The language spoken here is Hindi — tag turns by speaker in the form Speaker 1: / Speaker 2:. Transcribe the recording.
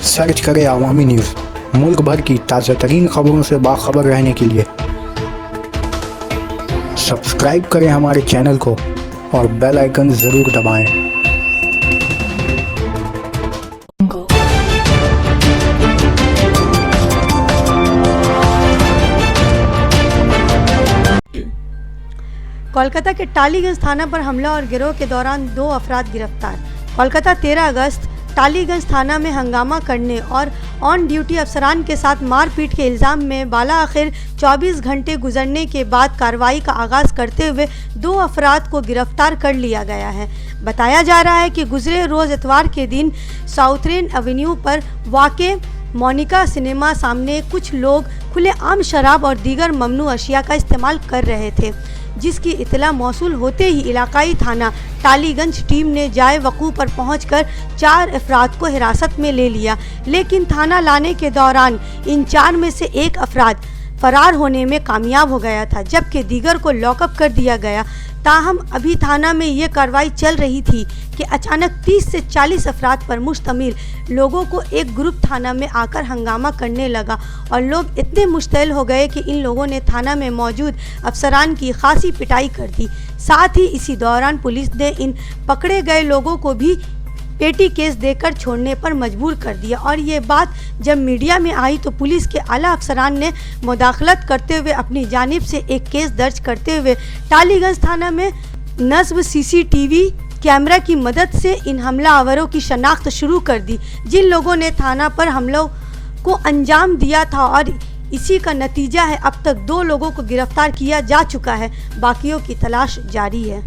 Speaker 1: सर्च करें अवामी न्यूज़। मुल्क भर की ताज़ा तरीन खबरों से बाखबर रहने के लिए सब्सक्राइब करें हमारे चैनल को और बेल आइकन ज़रूर दबाएं।
Speaker 2: कोलकाता के टालीगंज थाना पर हमला और गिरोह के दौरान 2 अफराद गिरफ्तार। कोलकाता 13 अगस्त टालीगंज थाना में हंगामा करने और ऑन ड्यूटी अफसरान के साथ मारपीट के इल्ज़ाम में बाला आखिर 24 घंटे गुजरने के बाद कार्रवाई का आगाज़ करते हुए 2 अफराद को गिरफ्तार कर लिया गया है। बताया जा रहा है कि गुजरे रोज़ इतवार के दिन साउथर्न एवेन्यू पर वाक़े मोनिका सिनेमा सामने कुछ लोग खुलेआम शराब और दीगर ममनू अशिया का इस्तेमाल कर रहे थे, जिसकी इतला मौसूल होते ही इलाकाई थाना टालीगंज टीम ने जाए वक़ू पर पहुंचकर 4 अफराद को हिरासत में ले लिया, लेकिन थाना लाने के दौरान इन 4 में से 1 अफराद फरार होने में कामयाब हो गया था, जबकि दीगर को लॉकअप कर दिया गया। ताहम अभी थाना में ये कार्रवाई चल रही थी कि अचानक 30 से 40 अफराद पर मुश्तमिल लोगों को एक ग्रुप थाना में आकर हंगामा करने लगा और लोग इतने मुश्तइल हो गए कि इन लोगों ने थाना में मौजूद अफसरान की खासी पिटाई कर दी। साथ ही इसी दौरान पुलिस ने इन पकड़े गए लोगों को भी पेटी केस देकर छोड़ने पर मजबूर कर दिया और ये बात जब मीडिया में आई तो पुलिस के आला अफसरान ने मुदाखलत करते हुए अपनी जानिब से एक केस दर्ज करते हुए टालीगंज थाना में नस्ब सीसीटीवी कैमरा की मदद से इन हमलावरों की शनाख्त शुरू कर दी, जिन लोगों ने थाना पर हमलों को अंजाम दिया था। और इसी का नतीजा है अब तक 2 लोगों को गिरफ्तार किया जा चुका है, बाकियों की तलाश जारी है।